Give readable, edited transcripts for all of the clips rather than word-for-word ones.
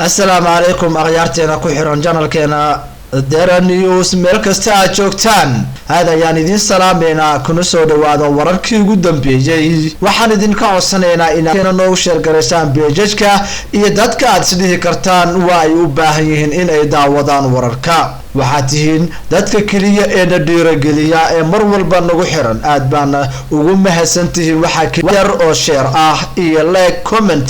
السلام عليكم أغيارتنا كحرون جانل كنا دير نيوز ملكستا جوجتان هذا يعني دين سلامينا كنسو دوادا ورarkii ugu dambeeyay waxaan idin ka codsanaynaa inaad noo share gareysaan page-ka iyo dadka aad sidii kartaan waa ay u baahan yihiin in ay daawadaan wararka waxaad tihiin dadka kaliya ee dhiirigeliya ee mar walba nagu xiran aad baan ugu mahadsantihiin waxa yar oo share ah iyo like comment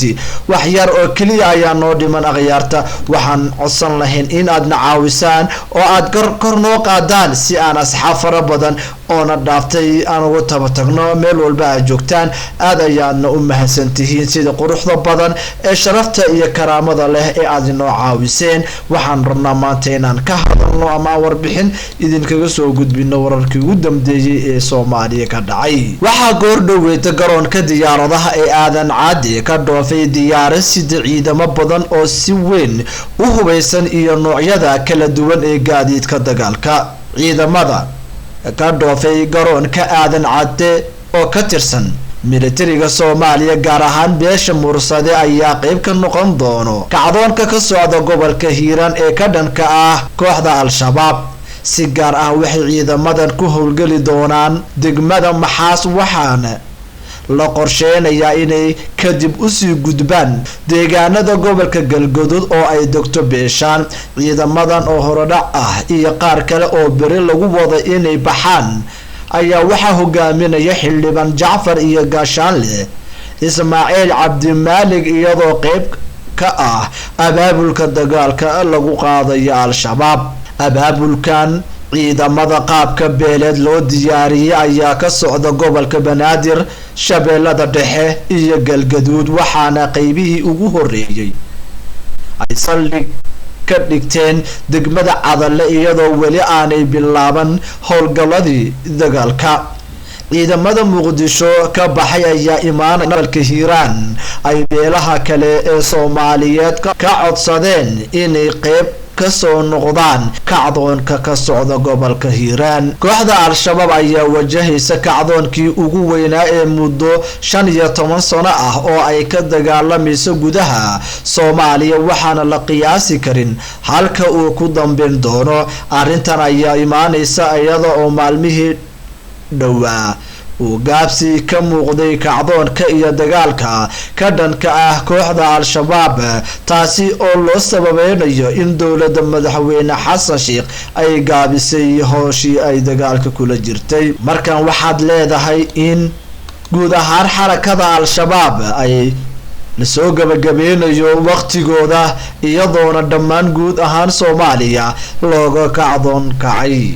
wax yar oo kaliya ayaa noo dhiman akhyaarta waxaan codsan lahayn in aad nacaawisaan oo aad kor noo qaadaan si aan asxaab fara badan oo na dhaaftay aan ugu tabatagno meel walba aad joogtaan aad ayaadna u mahadsantihiin sida quruxda badan ee sharafta iyo karaamada leh ee aad inoo caawiseen waxaan rabnaa maanta inaan ka hadalno ama warbixin idinkaga soo gudbino wararkii ugu dambeeyay ee Soomaaliya ka dhacay waxa goor dhaweeyta garoonka diyaaradaha ee aadan caadi ka dhoofay diyaarad sida ciidamo badan oo si weyn u hubeysan iyo noocyada kala duwan ee gaadiidka dagaalka ciidamada ka dhoofay garoonka aadan caadi oo ka tirsan militariga Soomaaliya gaar ahaan beesha Mursade ayaa qayb ka noqon doono kacdoonka ka socda gobolka Hiiraan ee ka dhanka ah kooxda Al-Shabaab si gaar ah waxay ciidamadan ku howlgali doonaan degmada Maxaas waxaana la qorsheenayaa inay kadib u sii gudbaan deegaanada gobolka Galgaduud oo ay degto beeshaan ciidamadan oo horodhac ah iyo qaar kale oo bari lagu wada inay baxaan ayaa waxa hogaaminaya xildhibaan Jacfar iyo Gaashaanle Ismaaciil Cabdi Maalig iyadoo qayb ka ah abaabulka dagaalka lagu qaadayo Al-Shabaab abaabulkan ciidamada qaabka beeleed loo diyaariyay ayaa ka socda gobolka Banaadir Shabeellada Dhexe iyo Galgaduud waxaana qaybihii ugu horeeyay ay saldhig ka dhigteen degmada Cadalle iyadoo wali aanay bilaaban howlgaladii dagaalka ciidamada Muqdisho ka baxay ayaa imaanaya gobolka Hiiraan ay beelaha kale ee Soomaaliyeed ka codsadeen inay qayb ka soo noqdaan kacdoonka ka socda gobolka Hiiraan kooxda Al-Shabaab ayaa wajahaysa kacdoonkii ugu weynaa ee muddo 15 sano ah oo ay ka dagaalamayso gudaha Soomaaliya waxaana la qiyaasi karin halka uu ku dambeyn doono arintan ayaa imaanaysa iyada oo maalmihii dhawaa uu gaabsi ka muuqday kacdoonka iyo dagaalka ka dhanka ah kooxda Al-Shabaab taasi oo loo sababeynayo in dowladda madaxweyne Xasan Sheikh ay gaabisay hooshii ay dagaalka kula jirtay markan waxaad leedahay in guud ahaan xarakada Al-Shabaab ay la soo gabagabeynayo waqtigooda iyadoona dhammaan guud ahaan Soomaaliya looga kacdoon kacay